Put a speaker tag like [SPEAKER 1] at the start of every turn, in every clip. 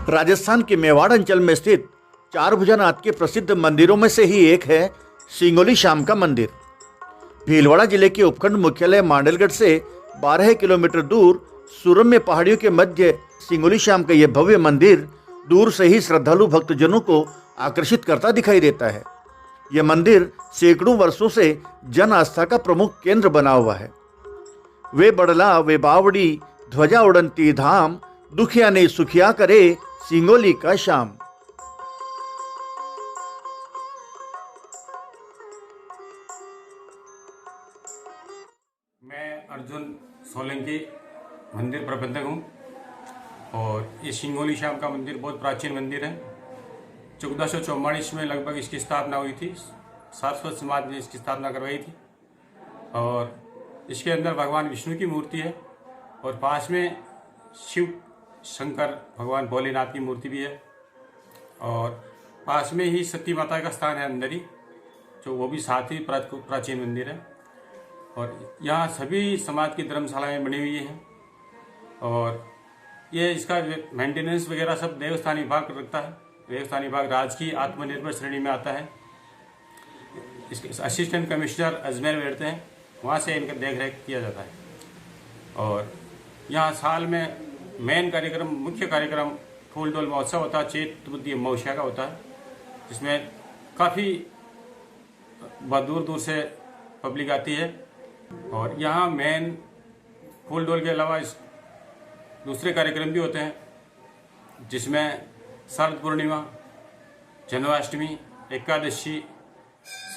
[SPEAKER 1] राजस्थान के मेवाड़ अंचल में स्थित चार भुजानाथ के प्रसिद्ध मंदिरों में से ही एक है सिंगोली श्याम का मंदिर। भीलवाड़ा जिले के उपखंड मुख्यालय मांडलगढ़ से 12 किलोमीटर दूर सुरम्य पहाड़ियों के मध्य सिंगोली श्याम का यह भव्य मंदिर दूर से ही श्रद्धालु भक्तजनों को आकर्षित करता दिखाई देता है। यह मंदिर सैकड़ों वर्षों से जन आस्था का प्रमुख केंद्र बना हुआ है। वे बड़ला वे बावड़ी ध्वजा उड़ंती धाम, दुखिया ने सुखिया करे सिंगोली का श्याम।
[SPEAKER 2] मैं अर्जुन सोलंकी मंदिर प्रबंधक हूँ और ये सिंगोली श्याम का मंदिर बहुत प्राचीन मंदिर है। 1444 में लगभग इसकी स्थापना हुई थी। सारस्वत समाज ने इसकी स्थापना करवाई थी और इसके अंदर भगवान विष्णु की मूर्ति है और पास में शिव शंकर भगवान भोलेनाथ की मूर्ति भी है और पास में ही सती माता का स्थान है अंदर ही, जो वो भी साथ ही प्राचीन मंदिर है। और यहाँ सभी समाज की धर्मशालाएं बनी हुई हैं और ये इसका मेंटेनेंस वगैरह सब देवस्थान विभाग रखता है। देवस्थान विभाग राज्य की आत्मनिर्भर श्रेणी में आता है। इसके असिस्टेंट कमिश्नर अजमेर बैठते हैं, वहाँ से इनका देख रेख किया जाता है। और यहाँ साल में मेन कार्यक्रम, मुख्य कार्यक्रम फूल डोल महोत्सव होता है, चैत बुद्धि अमावस्या का होता है, जिसमें काफ़ी दूर दूर से पब्लिक आती है। और यहाँ मेन फूल डोल के अलावा दूसरे कार्यक्रम भी होते हैं, जिसमें शरद पूर्णिमा, जन्माष्टमी, एकादशी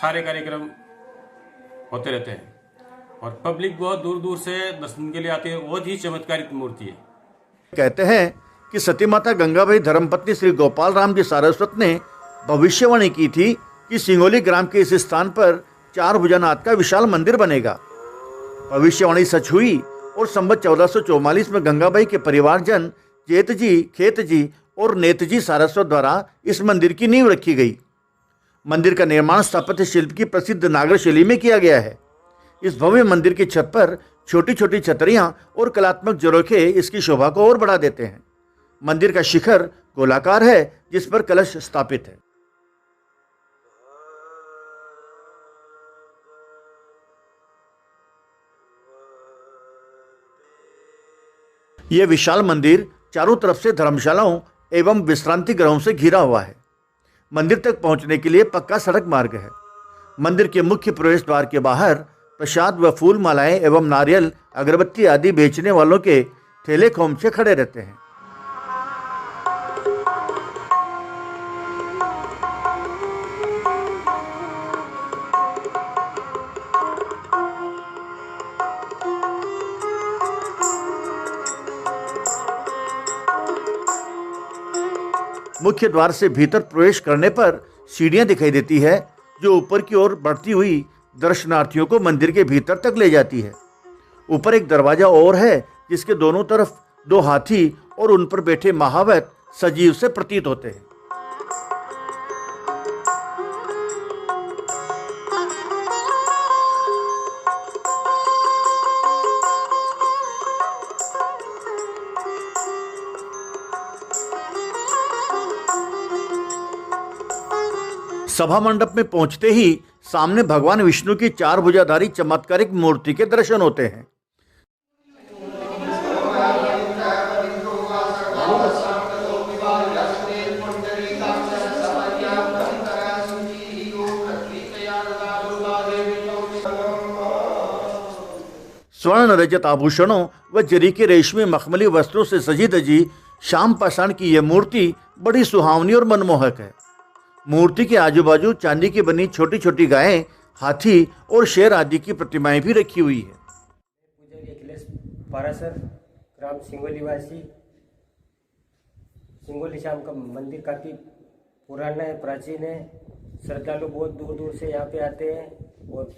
[SPEAKER 2] सारे कार्यक्रम होते रहते हैं और पब्लिक बहुत दूर दूर से दर्शन के लिए आती है। बहुत ही चमत्कारिक मूर्ति है।
[SPEAKER 1] कहते हैं कि सती माता गंगाबाई धर्मपत्नी श्री गोपाल राम जी सारस्वत ने भविष्यवाणी की थी कि सिंगोली ग्राम के इस स्थान पर चार भुजानाथ का विशाल मंदिर बनेगा। भविष्यवाणी सच हुई और संवत 1444 में गंगाबाई के परिवारजन जेत जी, खेत जी और नेत जी सारस्वत द्वारा इस मंदिर की नींव रखी गई। मंदिर का निर्माण स्थापत्य शिल्प की प्रसिद्ध नागर शैली में किया गया है। इस भव्य मंदिर की छत पर छोटी छोटी छतरियां और कलात्मक जरोखे इसकी शोभा को और बढ़ा देते हैं। मंदिर का शिखर गोलाकार है, जिस पर कलश स्थापित है। यह विशाल मंदिर चारों तरफ से धर्मशालाओं एवं विश्रांति गृहों से घिरा हुआ है। मंदिर तक पहुंचने के लिए पक्का सड़क मार्ग है। मंदिर के मुख्य प्रवेश द्वार के बाहर प्रसाद व फूल मालाएं एवं नारियल, अगरबत्ती आदि बेचने वालों के ठेले खोमचे खड़े रहते हैं। मुख्य द्वार से भीतर प्रवेश करने पर सीढ़ियां दिखाई देती है, जो ऊपर की ओर बढ़ती हुई दर्शनार्थियों को मंदिर के भीतर तक ले जाती है। ऊपर एक दरवाजा और है, जिसके दोनों तरफ दो हाथी और उन पर बैठे महावत सजीव से प्रतीत होते हैं। सभा मंडप में पहुंचते ही सामने भगवान विष्णु की चार भुजाधारी चमत्कारिक मूर्ति के दर्शन होते हैं। स्वर्ण रजत आभूषणों व जरी के रेशमी मखमली वस्त्रों से सजी धजी श्याम पाषाण की यह मूर्ति बड़ी सुहावनी और मनमोहक है। मूर्ति के आजू बाजू चांदी की बनी छोटी छोटी गायें, हाथी और शेर आदि की प्रतिमाएं भी रखी हुई है।
[SPEAKER 3] पूजन अखिलेश पारासर, ग्राम सिंगोली वासी। सिंगोली श्याम का मंदिर काफ़ी पुराना है, प्राचीन है। श्रद्धालु बहुत दूर दूर से यहाँ पे आते हैं और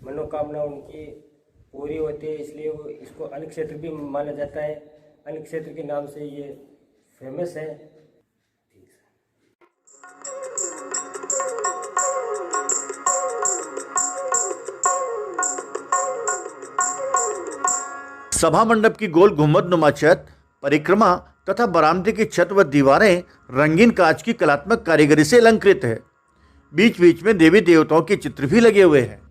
[SPEAKER 3] मनोकामना उनकी पूरी होती है, इसलिए वो इसको अन्य क्षेत्र भी माना जाता है। अन्य क्षेत्र के नाम से ये फेमस है।
[SPEAKER 1] सभा मंडप की गोल घुम्मद नुमा छत परिक्रमा तथा बरामदे की छत व दीवारें रंगीन कांच की कलात्मक कारीगरी से अलंकृत है। बीच बीच में देवी देवताओं के चित्र भी लगे हुए हैं।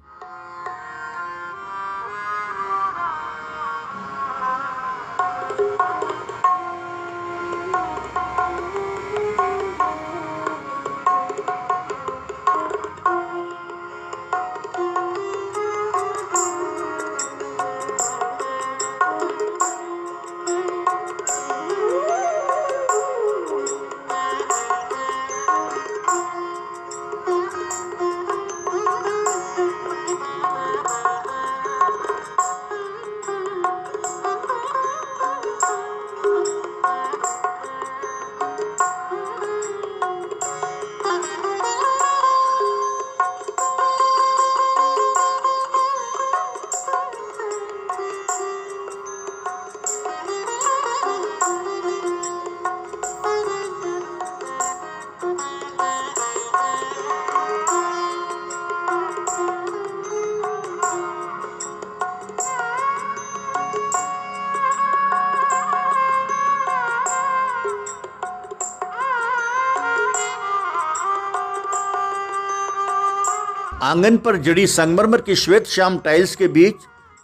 [SPEAKER 1] आंगन पर जड़ी संगमरमर की श्वेत श्याम टाइल्स के बीच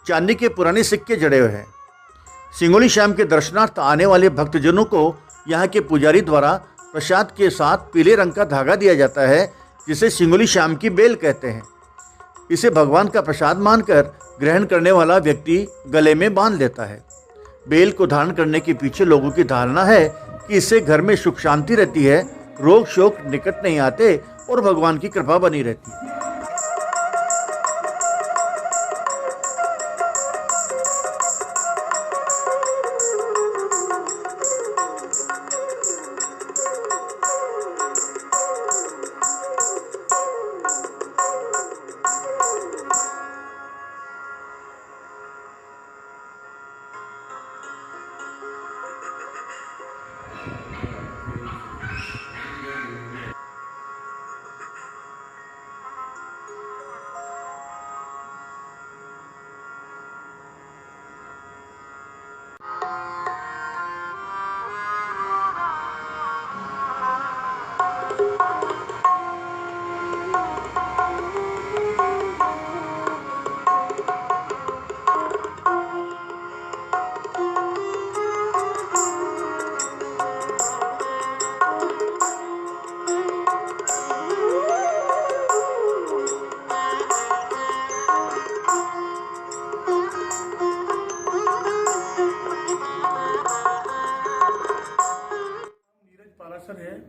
[SPEAKER 1] चांदी के पुराने सिक्के जड़े हुए हैं। सिंगोली श्याम के दर्शनार्थ आने वाले भक्तजनों को यहाँ के पुजारी द्वारा प्रसाद के साथ पीले रंग का धागा दिया जाता है, जिसे सिंगोली श्याम की बेल कहते हैं। इसे भगवान का प्रसाद मानकर ग्रहण करने वाला व्यक्ति गले में बांध लेता है। बेल को धारण करने के पीछे लोगों की धारणा है कि इससे घर में सुख शांति रहती है, रोग शोक निकट नहीं आते और भगवान की कृपा बनी रहती है।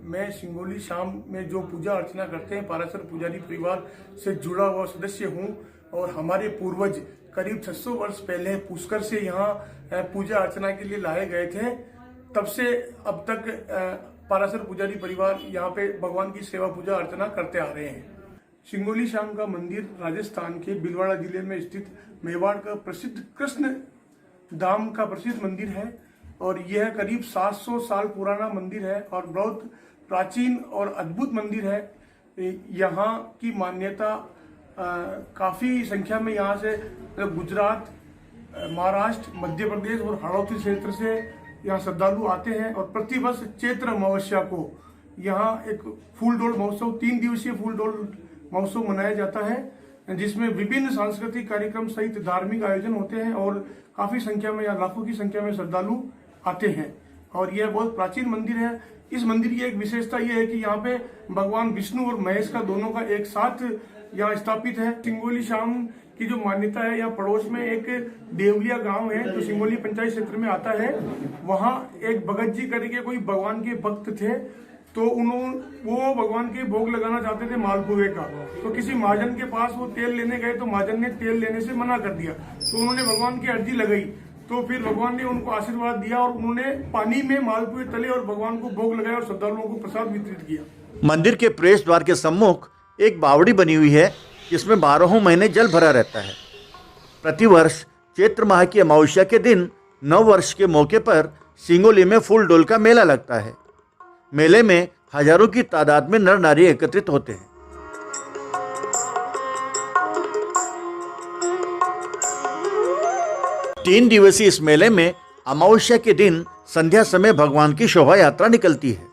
[SPEAKER 4] मैं सिंगोली शाम में जो पूजा अर्चना करते हैं पाराशर पुजारी परिवार से जुड़ा हुआ सदस्य हूं और हमारे पूर्वज करीब 600 वर्ष पहले पुष्कर से यहाँ पूजा अर्चना के लिए लाए गए थे। तब से अब तक पाराशर पुजारी परिवार यहाँ पे भगवान की सेवा पूजा अर्चना करते आ रहे हैं। सिंगोली शाम का मंदिर राजस्थान के भीलवाड़ा जिले में स्थित मेवाड़ का प्रसिद्ध कृष्ण धाम का प्रसिद्ध मंदिर है और यह करीब 700 साल पुराना मंदिर है और बहुत प्राचीन और अद्भुत मंदिर है। यहाँ की मान्यता काफी संख्या में यहाँ से गुजरात, महाराष्ट्र, मध्य प्रदेश और हाड़ौती क्षेत्र से यहाँ श्रद्धालु आते हैं और प्रतिवर्ष चैत्र अमावस्या को यहाँ एक फूल डोल महोत्सव 3 दिवसीय फूल डोल महोत्सव मनाया जाता है, जिसमें विभिन्न सांस्कृतिक कार्यक्रम सहित धार्मिक आयोजन होते हैं और काफी संख्या में या लाखों की संख्या में श्रद्धालु आते हैं। और यह बहुत प्राचीन मंदिर है। इस मंदिर की एक विशेषता यह है कि यहाँ पे भगवान विष्णु और महेश का दोनों का एक साथ यहाँ स्थापित है। सिंगोली शाम की जो मान्यता है, यहाँ पड़ोस में एक देवलिया गांव है जो सिंगोली पंचायत क्षेत्र में आता है। वहाँ एक भगत जी करके कोई भगवान के भक्त थे, तो वो भगवान के भोग लगाना चाहते थे मालपुए का। तो किसी महाजन के पास वो तेल लेने गए तो महाजन ने तेल लेने से मना कर दिया, तो उन्होंने भगवान की अर्जी लगाई। तो फिर भगवान ने उनको आशीर्वाद दिया और उन्होंने पानी में मालपुए तले और भगवान को भोग लगाया और श्रद्धालुओं को प्रसाद वितरित किया।
[SPEAKER 1] मंदिर के प्रवेश द्वार के सम्मुख एक बावड़ी बनी हुई है, जिसमें 12 महीने जल भरा रहता है। प्रतिवर्ष चैत्र माह की अमावस्या के दिन नव वर्ष के मौके पर सिंगोली में फूल डोल का मेला लगता है। मेले में हजारों की तादाद में नर नारी एकत्रित होते हैं। तीन दिवसीय इस मेले में अमावस्या के दिन संध्या समय भगवान की शोभा यात्रा निकलती है।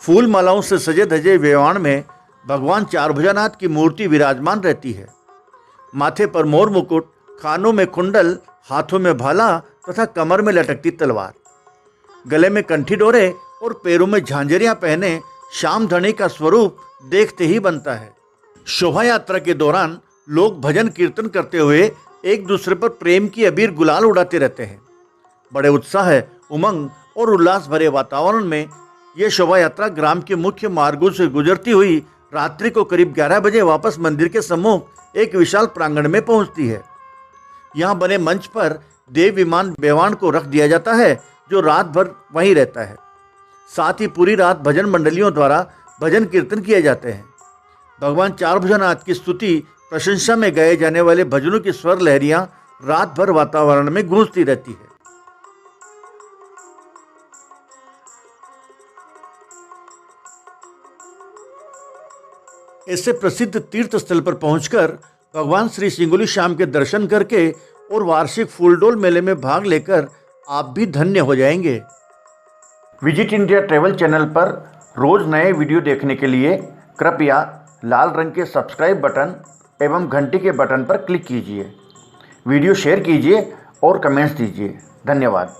[SPEAKER 1] फूल मालाओं से सजे धजे वेवाण में भगवान चारभुजानाथ की मूर्ति विराजमान रहती है। माथे पर मोर मुकुट, कानों में कुंडल, हाथों में भाला तथा कमर में लटकती तलवार, गले में कंठी डोरे और पैरों में झांझरियां पहने श्याम धनी का स्वरूप देखते ही बनता है। शोभा यात्रा के दौरान लोग भजन कीर्तन करते हुए एक दूसरे पर प्रेम की अबीर गुलाल उड़ाते रहते हैं। बड़े उत्साह, उमंग और उल्लास भरे वातावरण में यह शोभा यात्रा ग्राम के मुख्य मार्गों से गुजरती हुई रात्रि को करीब 11 बजे वापस मंदिर के सम्मुख एक विशाल प्रांगण में पहुंचती है। यहाँ बने मंच पर देव विमान बेवाण को रख दिया जाता है, जो रात भर वहीं रहता है। साथ ही पूरी रात भजन मंडलियों द्वारा भजन कीर्तन किए जाते हैं। भगवान चारभुजानाथ की स्तुति प्रशंसा में गाए जाने वाले भजनों की स्वर लहरियां रात भर वातावरण में गूंजती रहती है। ऐसे प्रसिद्ध तीर्थ स्थल पर पहुंचकर भगवान श्री सिंगोली श्याम के दर्शन करके और वार्षिक फूलडोल मेले में भाग लेकर आप भी धन्य हो जाएंगे। विजिट इंडिया ट्रैवल चैनल पर रोज नए वीडियो देखने के लिए कृपया लाल रंग के सब्सक्राइब बटन एवं घंटी के बटन पर क्लिक कीजिए। वीडियो शेयर कीजिए और कमेंट्स दीजिए। धन्यवाद।